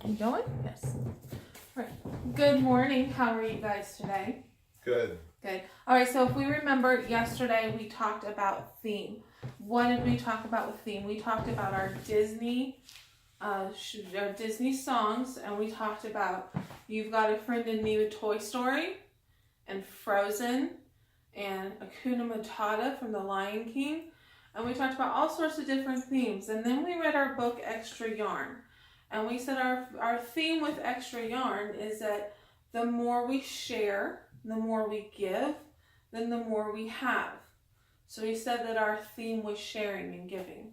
You going? Yes. Right. Good morning. How are you guys today? Good. Good. All right. So if we remember yesterday, we talked about theme. What did we talk about with theme? We talked about our Disney songs, and we talked about You've Got a Friend in Me with Toy Story, and Frozen, and Hakuna Matata from The Lion King, and we talked about all sorts of different themes. And then we read our book Extra Yarn, and we said our theme with Extra Yarn is that the more we share, the more we give, then the more we have. So we said that our theme was sharing and giving.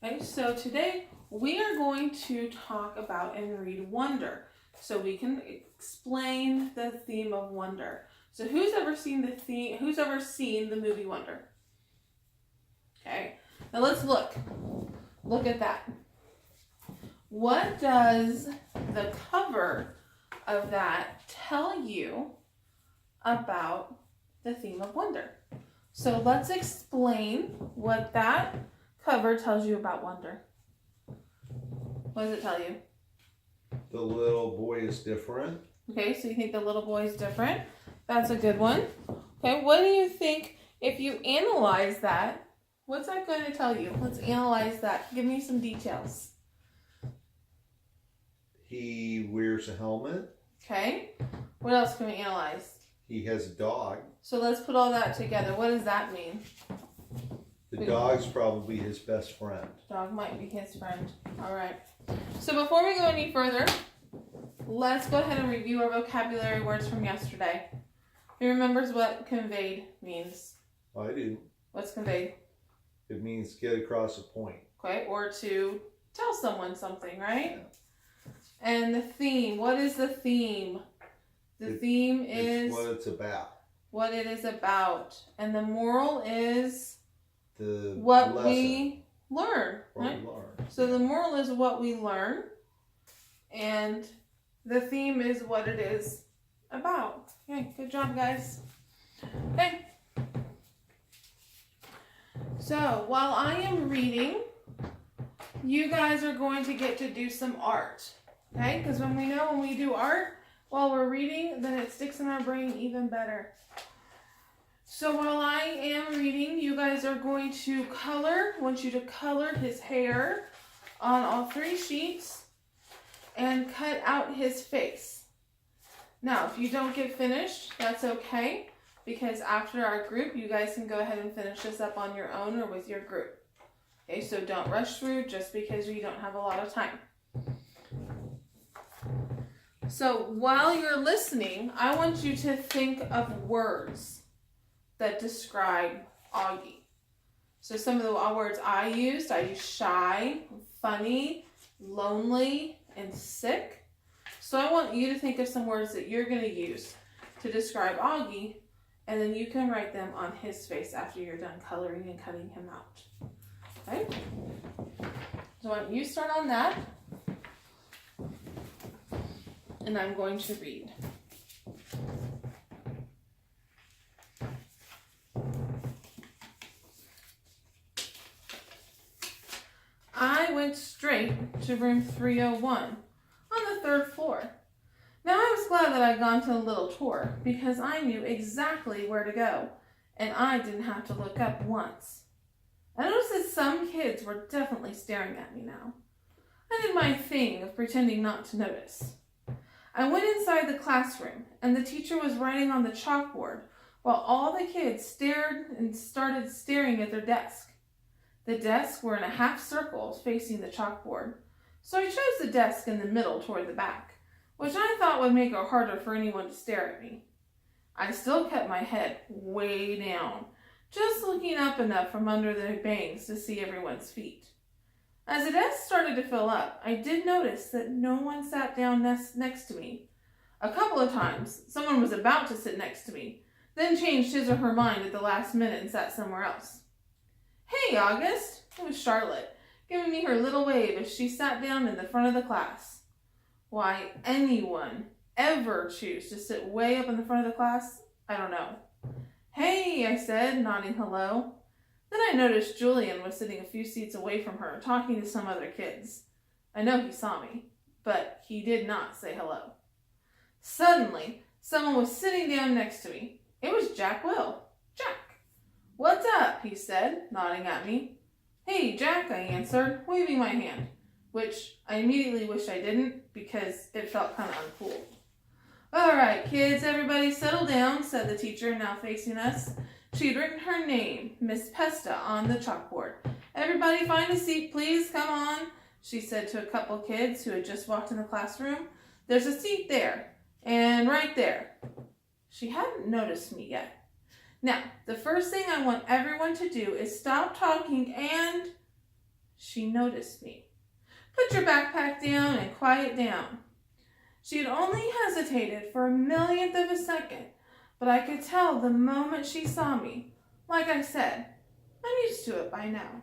Okay, so today we are going to talk about and read Wonder, so we can explain the theme of Wonder. So who's ever seen the movie Wonder? Okay, now let's look. Look at that. What does the cover of that tell you about the theme of Wonder? So let's explain what that cover tells you about Wonder. What does it tell you? The little boy is different. Okay, so you think the little boy is different. That's a good one. Okay, what do you think if you analyze that? What's that going to tell you? Let's analyze that. Give me some details. He wears a helmet. Okay, what else can we analyze? He has a dog. So let's put all that together. What does that mean? The dog's probably his best friend. Dog might be his friend. All right. So before we go any further, let's go ahead and review our vocabulary words from yesterday. Who remembers what conveyed means? I do. What's conveyed? It means get across a point. Okay, or to tell someone something, right? Yeah. And the theme. What is the theme? The theme is what it's about. What it is about. And the moral is the what lesson. We learn. Right? So the moral is what we learn. And the theme is what it is about. Okay, good job, guys. Okay. So while I am reading, you guys are going to get to do some art. Okay? Because when we do art while we're reading, then it sticks in our brain even better. So while I am reading, you guys are going to color. I want you to color his hair on all 3 sheets and cut out his face. Now, if you don't get finished, that's okay, because after our group, you guys can go ahead and finish this up on your own or with your group. Okay, so don't rush through just because we don't have a lot of time. So while you're listening, I want you to think of words that describe Augie. So some of the words I used shy, funny, lonely, and sick. So I want you to think of some words that you're going to use to describe Augie, and then you can write them on his face after you're done coloring and cutting him out. Okay? So why don't you start on that, and I'm going to read. I went straight to room 301 on the 3rd floor. Now I was glad that I'd gone to a little tour because I knew exactly where to go and I didn't have to look up once. I noticed that some kids were definitely staring at me now. I did my thing of pretending not to notice. I went inside the classroom and the teacher was writing on the chalkboard while all the kids stared and started staring at their desk. The desks were in a half circle facing the chalkboard, so I chose the desk in the middle toward the back, which I thought would make it harder for anyone to stare at me. I still kept my head way down, just looking up enough from under the bangs to see everyone's feet. As the desk started to fill up, I did notice that no one sat down next to me. A couple of times, someone was about to sit next to me, then changed his or her mind at the last minute and sat somewhere else. "Hey, August," it was Charlotte, giving me her little wave as she sat down in the front of the class. Why anyone ever choose to sit way up in the front of the class, I don't know. "Hey," I said, nodding hello. Then I noticed Julian was sitting a few seats away from her, talking to some other kids. I know he saw me. but he did not say hello. Suddenly, someone was sitting down next to me. It was Jack Will. Jack. "What's up?" he said, nodding at me. "Hey, Jack," I answered, waving my hand, which I immediately wished I didn't because it felt kind of uncool. "All right, kids, everybody settle down," said the teacher, now facing us. She had written her name, Miss Pesta, on the chalkboard. "Everybody find a seat, please. Come on," she said to a couple kids who had just walked in the classroom. "There's a seat there, and right there." She hadn't noticed me yet. "Now, the first thing I want everyone to do is stop talking and..." She noticed me. "Put your backpack down and quiet down." She had only hesitated for a millionth of a second, but I could tell the moment she saw me. Like I said, I'm used to it by now.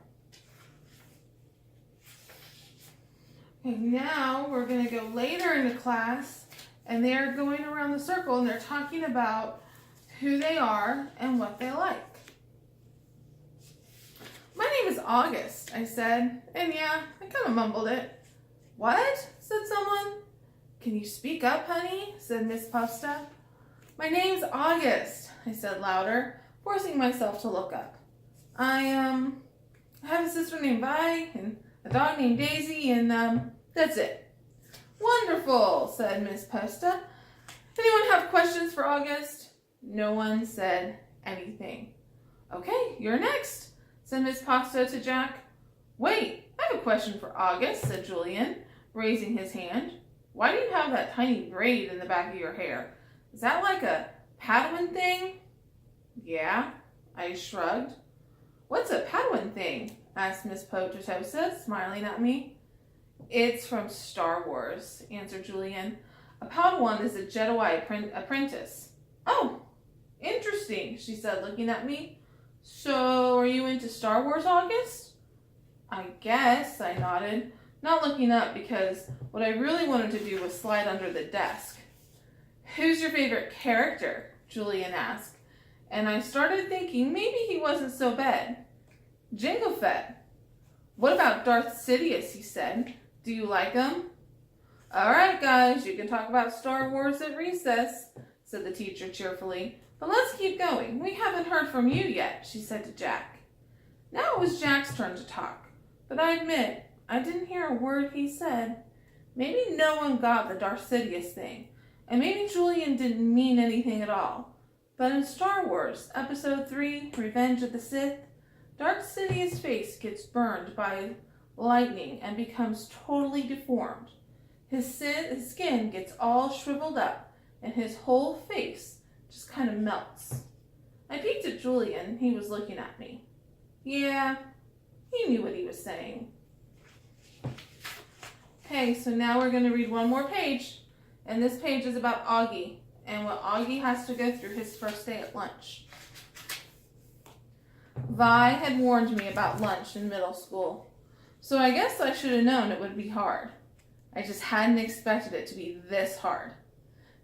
Okay, now we're going to go later into class, and they're going around the circle and they're talking about who they are and what they like. "My name is August," I said, and yeah, I kind of mumbled it. "What?" said someone. "Can you speak up, honey?" said Miss Pesta. "My name's August," I said louder, forcing myself to look up. I have a sister named Vi and a dog named Daisy, and that's it." "Wonderful," said Miss Pesta. "Anyone have questions for August?" No one said anything. "Okay, you're next," said Miss Pesta to Jack. "Wait, I have a question for August," said Julian, raising his hand. "Why do you have that tiny braid in the back of your hair? Is that like a Padawan thing?" "Yeah," I shrugged. "What's a Padawan thing?" asked Miss Potatosa, smiling at me. "It's from Star Wars," answered Julian. "A Padawan is a Jedi apprentice." "Oh, interesting," she said, looking at me. "So, are you into Star Wars, August?" "I guess," I nodded, not looking up because what I really wanted to do was slide under the desk. "Who's your favorite character?" Julian asked, and I started thinking maybe he wasn't so bad. "Jango Fett." "What about Darth Sidious?" he said. "Do you like him?" "All right, guys, you can talk about Star Wars at recess," said the teacher cheerfully. "But let's keep going. We haven't heard from you yet," she said to Jack. Now it was Jack's turn to talk, but I admit I didn't hear a word he said. Maybe no one got the Darth Sidious thing, and maybe Julian didn't mean anything at all. But in Star Wars, Episode 3, Revenge of the Sith, Darth Sidious' face gets burned by lightning and becomes totally deformed. His skin gets all shriveled up, and his whole face just kind of melts. I peeked at Julian. He was looking at me. Yeah, he knew what he was saying. Okay, so now we're going to read one more page, and this page is about Augie and what Augie has to go through his first day at lunch. Vi had warned me about lunch in middle school, so I guess I should have known it would be hard. I just hadn't expected it to be this hard.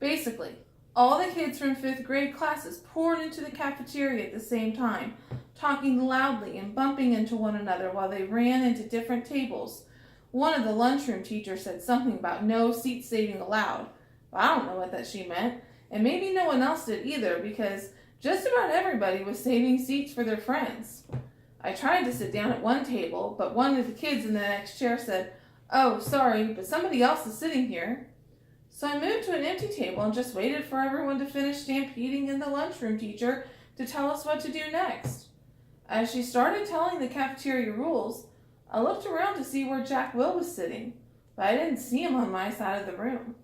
Basically, all the kids from 5th grade classes poured into the cafeteria at the same time, talking loudly and bumping into one another while they ran into different tables. One of the lunchroom teachers said something about no seat saving allowed. I don't know what that she meant, and maybe no one else did either, because just about everybody was saving seats for their friends. I tried to sit down at one table, but one of the kids in the next chair said, "Oh, sorry, but somebody else is sitting here." So I moved to an empty table and just waited for everyone to finish stampeding in the lunchroom teacher to tell us what to do next. As she started telling the cafeteria rules, I looked around to see where Jack Will was sitting, but I didn't see him on my side of the room.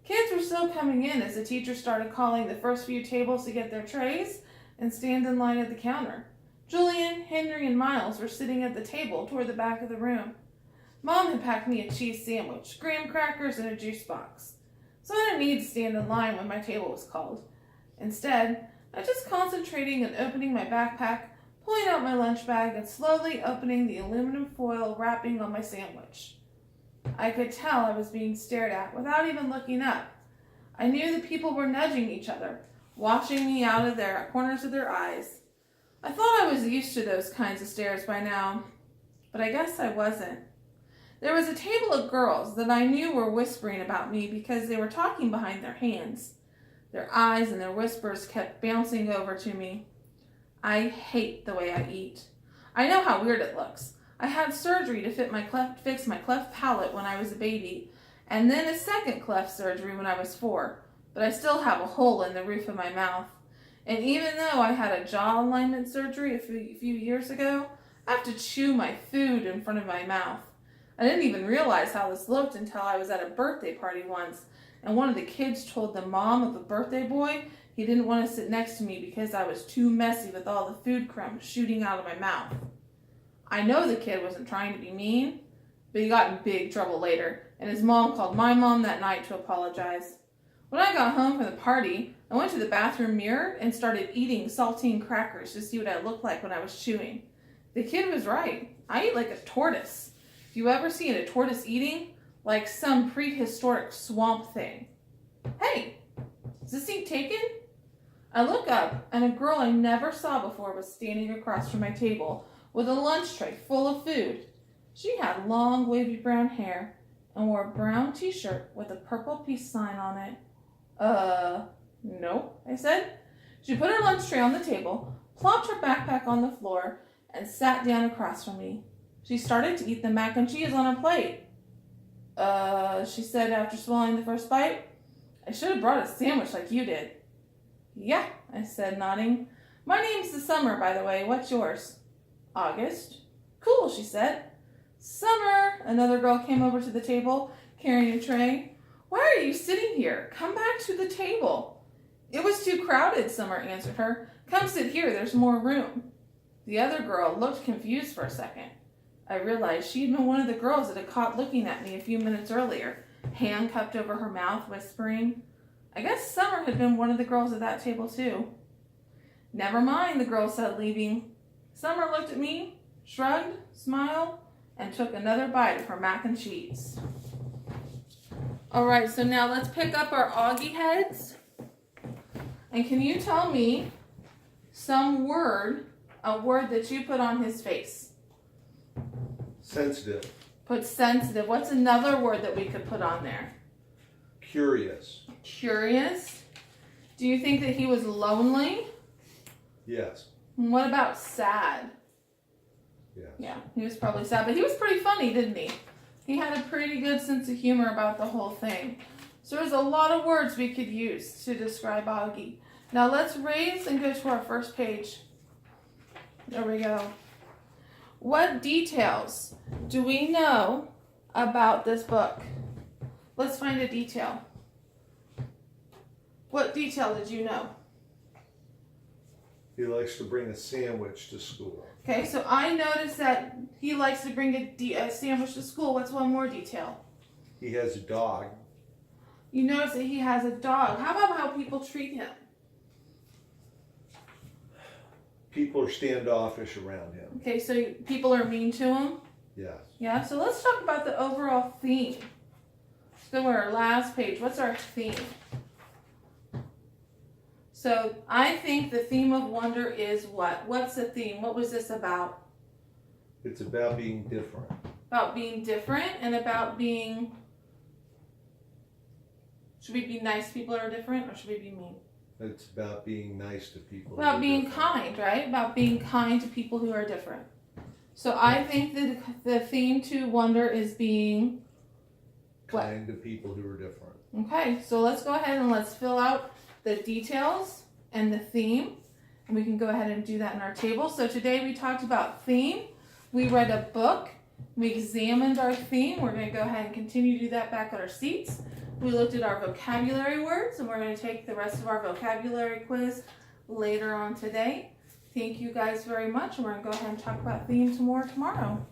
Kids were still coming in as the teacher started calling the first few tables to get their trays and stand in line at the counter. Julian, Henry, and Miles were sitting at the table toward the back of the room. Mom had packed me a cheese sandwich, graham crackers, and a juice box, so I didn't need to stand in line when my table was called. Instead, I just concentrating on opening my backpack, pulling out my lunch bag, and slowly opening the aluminum foil wrapping on my sandwich. I could tell I was being stared at without even looking up. I knew the people were nudging each other, watching me out of their corners of their eyes. I thought I was used to those kinds of stares by now, but I guess I wasn't. There was a table of girls that I knew were whispering about me because they were talking behind their hands. Their eyes and their whispers kept bouncing over to me. I hate the way I eat. I know how weird it looks. I had surgery to fix my cleft palate when I was a baby, and then a second cleft surgery when I was 4, but I still have a hole in the roof of my mouth. And even though I had a jaw alignment surgery a few years ago, I have to chew my food in front of my mouth. I didn't even realize how this looked until I was at a birthday party once, and one of the kids told the mom of the birthday boy he didn't want to sit next to me because I was too messy with all the food crumbs shooting out of my mouth. I know the kid wasn't trying to be mean, but he got in big trouble later, and his mom called my mom that night to apologize. When I got home from the party, I went to the bathroom mirror and started eating saltine crackers to see what I looked like when I was chewing. The kid was right. I eat like a tortoise. If you ever seen a tortoise eating, like some prehistoric swamp thing. Hey, is this seat taken? I look up, and a girl I never saw before was standing across from my table with a lunch tray full of food. She had long, wavy brown hair and wore a brown t-shirt with a purple peace sign on it. No, I said. She put her lunch tray on the table, plopped her backpack on the floor, and sat down across from me. She started to eat the mac and cheese on her plate. She said after swallowing the first bite. I should have brought a sandwich like you did. Yeah, I said, nodding. My name's the Summer, by the way. What's yours? August. Cool, she said. Summer! Another girl came over to the table, carrying a tray. Why are you sitting here? Come back to the table. It was too crowded, Summer answered her. Come sit here, there's more room. The other girl looked confused for a second. I realized she had been one of the girls that had caught looking at me a few minutes earlier, hand cupped over her mouth, whispering. I guess Summer had been one of the girls at that table too. Never mind, the girl said, leaving. Summer looked at me, shrugged, smiled, and took another bite of her mac and cheese. All right, so now let's pick up our Augie heads. And can you tell me a word that you put on his face? Sensitive. Put sensitive. What's another word that we could put on there? Curious. Curious. Do you think that he was lonely? Yes. And what about sad? Yes. Yeah, he was probably sad, but he was pretty funny, didn't he? He had a pretty good sense of humor about the whole thing. So there's a lot of words we could use to describe Augie. Now let's raise and go to our first page. There we go. What details do we know about this book? Let's find a detail. What detail did you know? He likes to bring a sandwich to school. Okay, so I noticed that he likes to bring a sandwich to school. What's one more detail? He has a dog. You notice that he has a dog. How about how people treat him? People are standoffish around him. Okay, so people are mean to him? Yes. Yeah, so let's talk about the overall theme. Let's go to our last page. What's our theme? So I think the theme of wonder is what? What's the theme? What was this about? It's about being different. About being different and about being... Should we be nice to people who are different or should we be mean? It's about being nice to people. About being kind, right? About being kind to people who are different. So I think that the theme to wonder is being... Kind to people who are different. Okay, so let's go ahead and let's fill out the details and the theme. And we can go ahead and do that in our table. So today we talked about theme. We read a book. We examined our theme. We're going to go ahead and continue to do that back at our seats. We looked at our vocabulary words, and we're going to take the rest of our vocabulary quiz later on today. Thank you guys very much, and we're going to go ahead and talk about theme some more tomorrow.